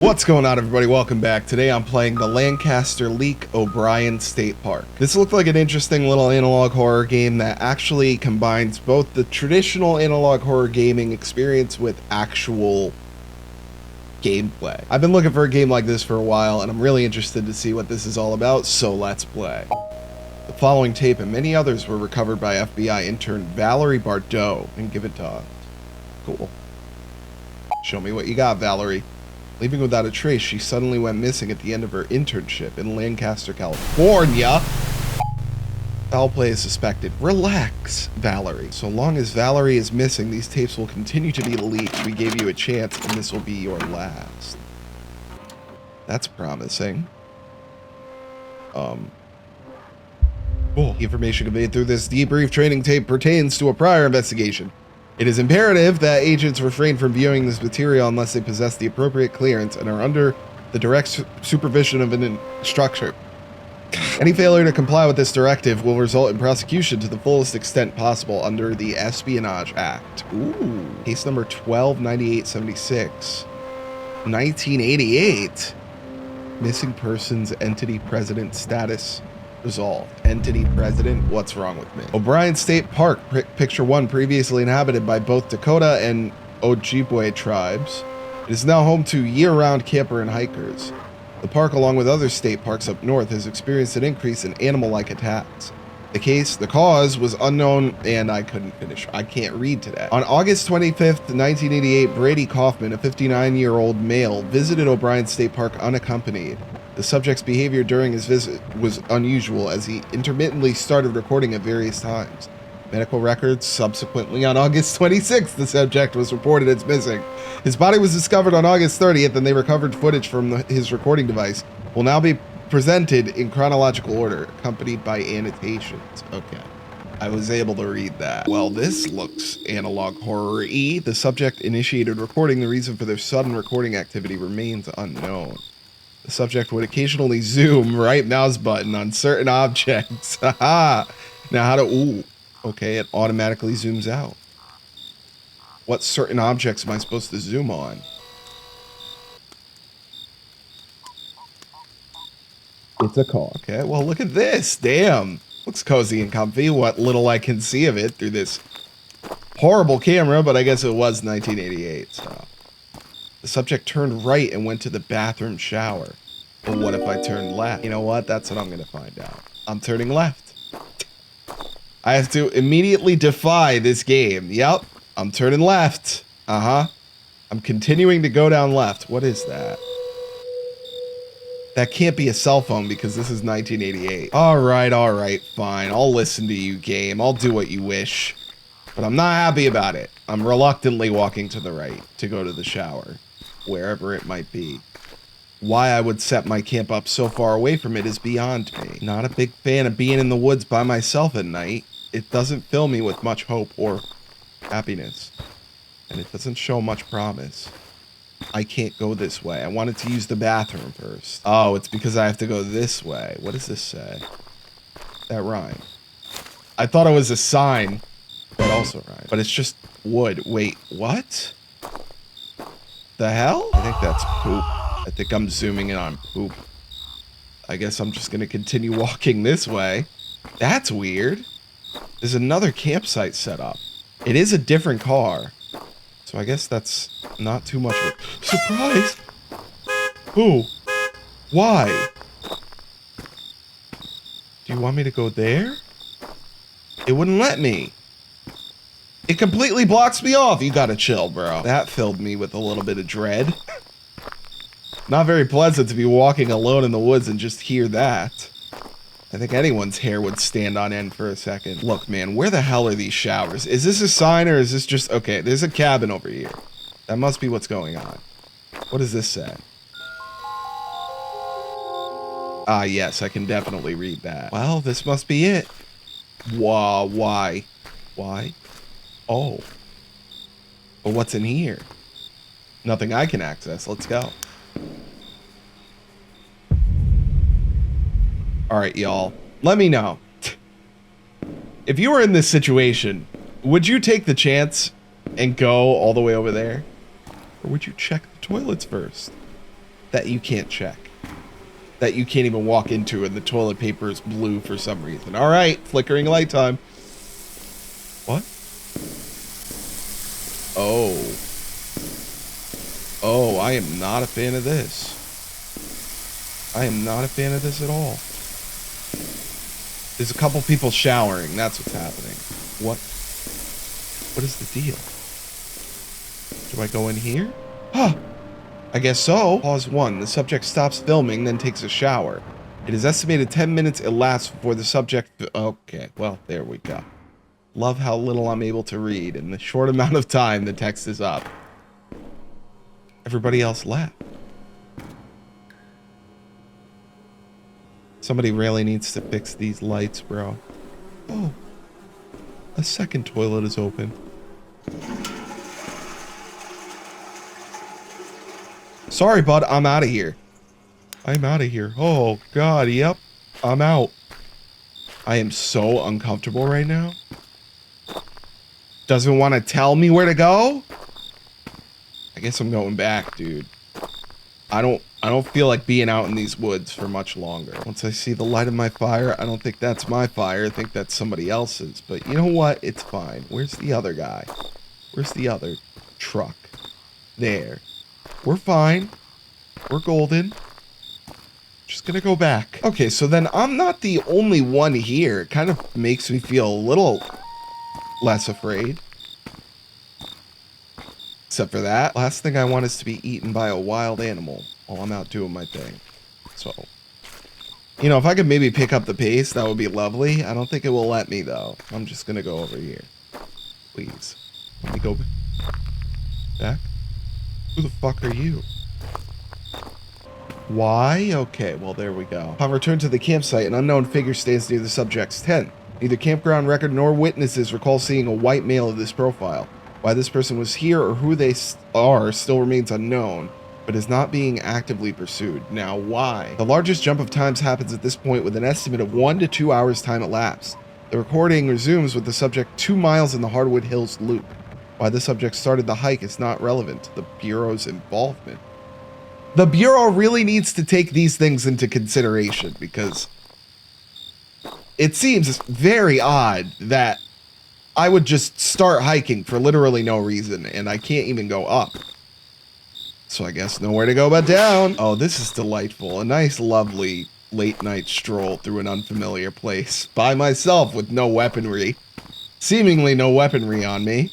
What's going on, everybody? Welcome back. Today I'm playing the Lancaster Leak O'Brien State Park. This looked like an interesting little analog horror game that actually combines both the traditional analog horror gaming experience with actual gameplay. I've been looking for a game like this for a while, and I'm really interested to see what this is all about, so let's play. The following tape and many others were recovered by FBI intern Valerie Bardot and given to us. Cool. Show me what you got, Valerie. Leaving without a trace, she suddenly went missing at the end of her internship in Lancaster, California. Foul play is suspected. Relax, Valerie. So long as Valerie is missing, these tapes will continue to be leaked. We gave you a chance, and this will be your last. That's promising. Cool. The information conveyed through this debrief training tape pertains to a prior investigation. It is imperative that agents refrain from viewing this material unless they possess the appropriate clearance and are under the direct supervision of an instructor. Any failure to comply with this directive will result in prosecution to the fullest extent possible under the Espionage Act. Ooh. Case number 129876. 1988. Missing persons entity president status resolved. Entity president, what's wrong with me? O'Brien State Park, picture one, previously inhabited by both Dakota and Ojibwe tribes. It is now home to year-round camper and hikers. The park, along with other state parks up north, has experienced an increase in animal-like attacks. The cause was unknown, and I couldn't finish. I can't read today. On August 25th, 1988, Brady Kaufman, a 59-year-old male, visited O'Brien State Park unaccompanied. The subject's behavior during his visit was unusual, as he intermittently started recording at various times. Medical records subsequently on August 26th, the subject was reported as missing. His body was discovered on August 30th, and they recovered footage from his recording device. Will now be presented in chronological order, accompanied by annotations. Okay. I was able to read that. Well, this looks analog horror-y. The subject initiated recording. The reason for their sudden recording activity remains unknown. The subject would occasionally zoom right mouse button on certain objects. Haha. Now how to, ooh, okay, it automatically zooms out. What certain objects am I supposed to zoom on? It's a car. Okay, well, look at this. Damn. Looks cozy and comfy. What little I can see of it through this horrible camera, but I guess it was 1988, so. The subject turned right and went to the bathroom shower. But what if I turned left? You know what? That's what I'm going to find out. I'm turning left. I have to immediately defy this game. Yep. I'm turning left. Uh-huh. I'm continuing to go down left. What is that? That can't be a cell phone because this is 1988. All right, fine. I'll listen to you, game. I'll do what you wish. But I'm not happy about it. I'm reluctantly walking to the right to go to the shower, wherever it might be. Why I would set my camp up so far away from it is beyond me. Not a big fan of being in the woods by myself at night. It doesn't fill me with much hope or happiness. And it doesn't show much promise. I can't go this way. I wanted to use the bathroom first. Oh, it's because I have to go this way. What does this say? That rhyme. I thought it was a sign. That also rhymes. But it's just wood. Wait, what? The hell? I think that's poop. I think I'm zooming in on poop. I guess I'm just gonna continue walking this way. That's weird. There's another campsite set up. It is a different car. So I guess that's not too much of a surprise. Who? Why? Do you want me to go there? It wouldn't let me. It completely blocks me off. You gotta chill, bro. That filled me with a little bit of dread. Not very pleasant to be walking alone in the woods and just hear that. I think anyone's hair would stand on end for a second. Look, man, where the hell are these showers? Is this a sign or is this just... Okay, there's a cabin over here. That must be what's going on. What does this say? Ah, yes, I can definitely read that. Well, this must be it. Why? Why? Oh. But what's in here? Nothing I can access. Let's go. All right, y'all. Let me know. If you were in this situation, would you take the chance and go all the way over there? Or would you check the toilets first? that you can't check. That you can't even walk into, and the toilet paper is blue for some reason. All right, flickering light time. What? Oh. Oh, I am not a fan of this. I am not a fan of this at all. There's a couple people showering. That's what's happening. What is the deal? Do I go in here? Huh. I guess so. Pause 1. The subject stops filming, then takes a shower. It is estimated 10 minutes elapsed before the subject... Okay, well, there we go. Love how little I'm able to read. In the short amount of time the text is up. Everybody else left. Somebody really needs to fix these lights, bro. Oh. A second toilet is open. Sorry, bud. I'm out of here. I'm out of here. Oh, God. Yep. I'm out. I am so uncomfortable right now. Doesn't want to tell me where to go? I guess I'm going back, dude. I don't feel like being out in these woods for much longer. Once I see the light of my fire, I don't think that's my fire. I think that's somebody else's. But you know what? It's fine. Where's the other guy? Where's the other truck? There. We're fine. We're golden. Just gonna go back. Okay, so then I'm not the only one here. It kind of makes me feel a little less afraid. Except for that. Last thing I want is to be eaten by a wild animal while I'm out doing my thing. So, you know, if I could maybe pick up the pace, that would be lovely. I don't think it will let me, though. I'm just gonna go over here. Please. Let me go back. Who the fuck are you? Why? Okay, well, there we go. Upon return to the campsite, an unknown figure stands near the subject's tent. Neither campground record nor witnesses recall seeing a white male of this profile. Why this person was here or who they are still remains unknown, but is not being actively pursued. Now, why? The largest jump of times happens at this point with an estimate of 1 to 2 hours time elapsed. The recording resumes with the subject 2 miles in the Hardwood Hills Loop. Why the subject started the hike is not relevant to the Bureau's involvement. The Bureau really needs to take these things into consideration because it seems very odd that I would just start hiking for literally no reason and I can't even go up. So I guess nowhere to go but down. Oh, this is delightful. A nice, lovely late night stroll through an unfamiliar place by myself with no weaponry. Seemingly no weaponry on me.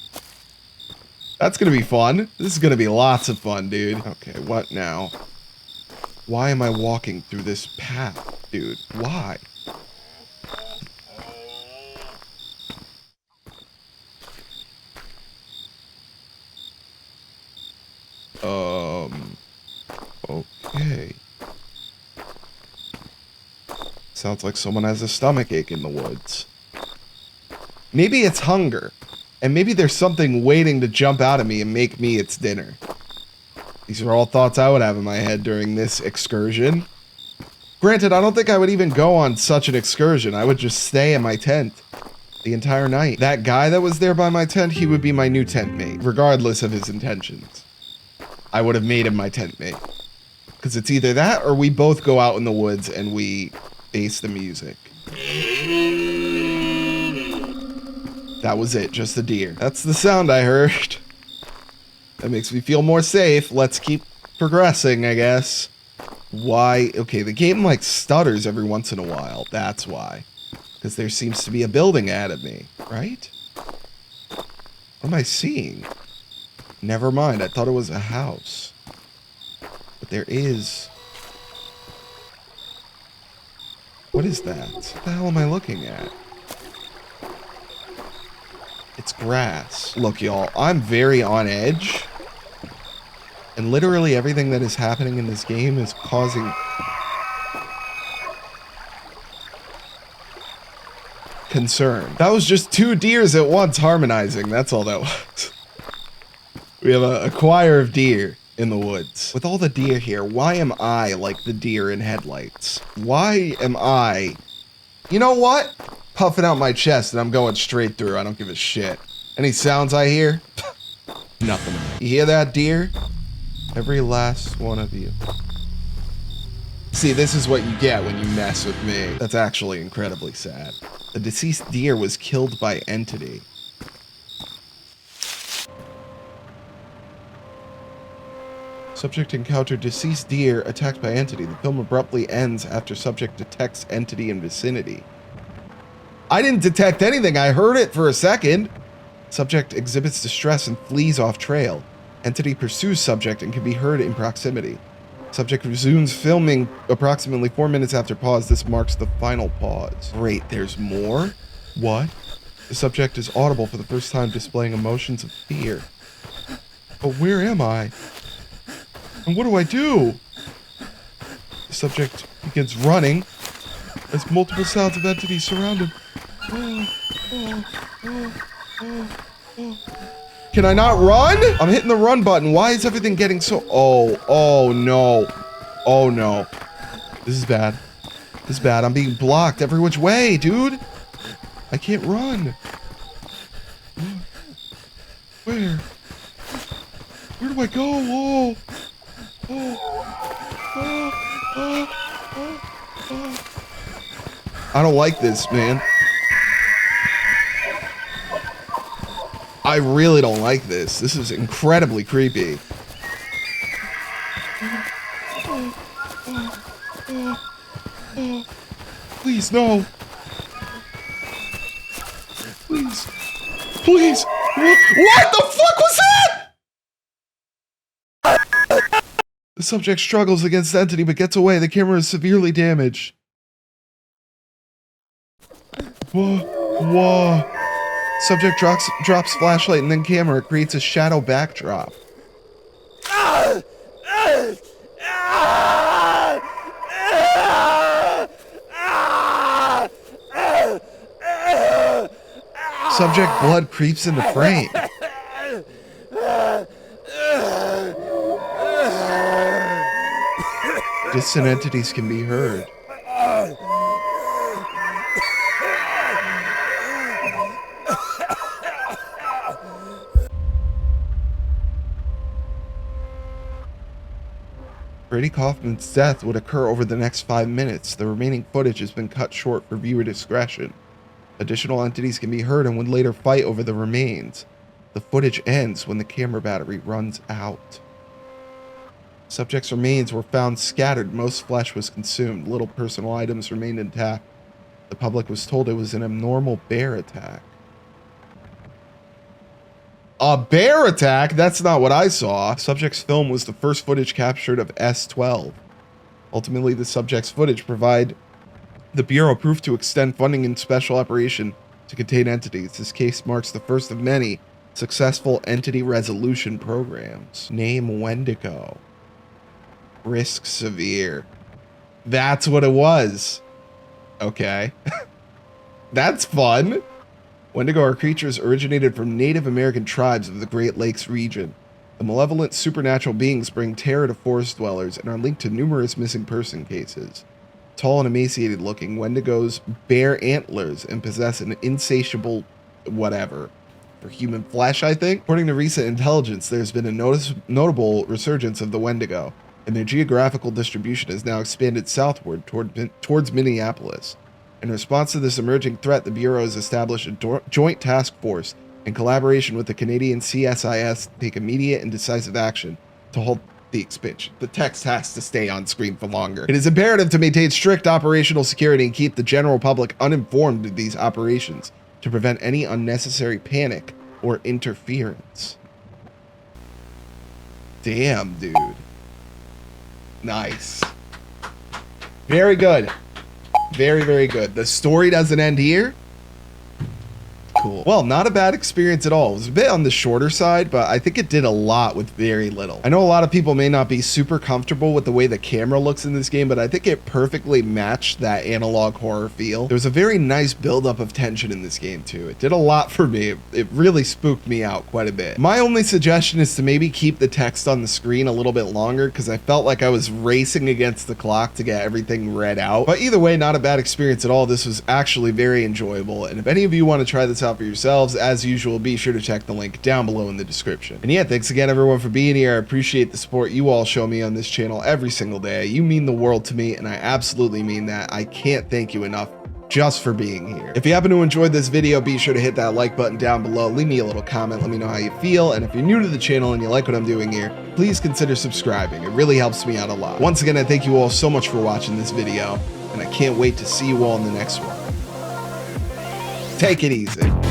That's gonna be fun. This is gonna be lots of fun, dude. Okay, what now? Why am I walking through this path, dude? Why? Okay. Sounds like someone has a stomach ache in the woods. Maybe it's hunger. And maybe there's something waiting to jump out at me and make me its dinner. These are all thoughts I would have in my head during this excursion. Granted, I don't think I would even go on such an excursion. I would just stay in my tent the entire night. That guy that was there by my tent, he would be my new tent mate, regardless of his intentions. I would have made him my tent mate. Because it's either that or we both go out in the woods and we face the music. That was it, just a deer. That's the sound I heard. That makes me feel more safe. Let's keep progressing, I guess. Why? Okay, the game like stutters every once in a while. That's why. Because there seems to be a building ahead of me, right? What am I seeing? Never mind, I thought it was a house. But there is... What is that? What the hell am I looking at? It's grass. Look, y'all, I'm very on edge. And literally everything that is happening in this game is causing concern. That was just 2 deers at once harmonizing. That's all that was. We have a choir of deer in the woods. With all the deer here, why am I like the deer in headlights? Why am I... You know what? Puffing out my chest and I'm going straight through. I don't give a shit. Any sounds I hear? Nothing. You hear that, deer? Every last one of you. See, this is what you get when you mess with me. That's actually incredibly sad. The deceased deer was killed by entity. Subject encountered deceased deer attacked by entity. The film abruptly ends after subject detects entity in vicinity. I didn't detect anything. I heard it for a second. Subject exhibits distress and flees off trail. Entity pursues subject and can be heard in proximity. Subject resumes filming approximately 4 minutes after pause. This marks the final pause. Great, there's more? What? The subject is audible for the first time, displaying emotions of fear. But where am I? And what do I do? The subject begins running as multiple sounds of entities surround him. Can I not run? I'm hitting the run button. Why is everything getting so... Oh no. Oh no. This is bad. This is bad. I'm being blocked every which way, dude. I can't run. Where? Where do I go? I don't like this, man. I really don't like this. This is incredibly creepy. Please, no. Please. Please. What the fuck was that? The subject struggles against the entity but gets away. The camera is severely damaged. Whoa. Subject drops flashlight and then camera. It creates a shadow backdrop. Subject blood creeps into frame. Distant entities can be heard. Brady Kaufman's death would occur over the next 5 minutes. The remaining footage has been cut short for viewer discretion. Additional entities can be heard and would later fight over the remains. The footage ends when the camera battery runs out. Subject's remains were found scattered. Most flesh was consumed. Little personal items remained intact. The public was told it was an abnormal bear attack. A bear attack? That's not what I saw. Subject's film was the first footage captured of S-12. Ultimately, the subject's footage provide the Bureau proof to extend funding in special operation to contain entities. This case marks the first of many successful entity resolution programs. Name Wendigo. Risk severe. That's what it was. Okay. That's fun. Wendigo are creatures originated from Native American tribes of the Great Lakes region. The malevolent supernatural beings bring terror to forest dwellers and are linked to numerous missing person cases. Tall and emaciated looking, Wendigos bear antlers and possess an insatiable whatever for human flesh, I think. According to recent intelligence, there's been a notable resurgence of the Wendigo, and their geographical distribution has now expanded southward towards Minneapolis. In response to this emerging threat, the Bureau has established a joint task force in collaboration with the Canadian CSIS to take immediate and decisive action to halt the expansion. The text has to stay on screen for longer. It is imperative to maintain strict operational security and keep the general public uninformed of these operations to prevent any unnecessary panic or interference. Damn, dude. Nice. Very good. Very, very good. The story doesn't end here. Cool. Well, not a bad experience at all. It was a bit on the shorter side, but I think it did a lot with very little. I know a lot of people may not be super comfortable with the way the camera looks in this game, but I think it perfectly matched that analog horror feel. There was a very nice buildup of tension in this game too. It did a lot for me. It really spooked me out quite a bit. My only suggestion is to maybe keep the text on the screen a little bit longer because I felt like I was racing against the clock to get everything read out. But either way, not a bad experience at all. This was actually very enjoyable. And if any of you want to try this out out for yourselves. As usual, be sure to check the link down below in the description. And yeah, thanks again everyone for being here. I appreciate the support you all show me on this channel every single day. You mean the world to me, and I absolutely mean that. I can't thank you enough just for being here. If you happen to enjoy this video, be sure to hit that like button down below. Leave me a little comment. Let me know how you feel. And if you're new to the channel and you like what I'm doing here, please consider subscribing. It really helps me out a lot. Once again, I thank you all so much for watching this video, and I can't wait to see you all in the next one. Take it easy.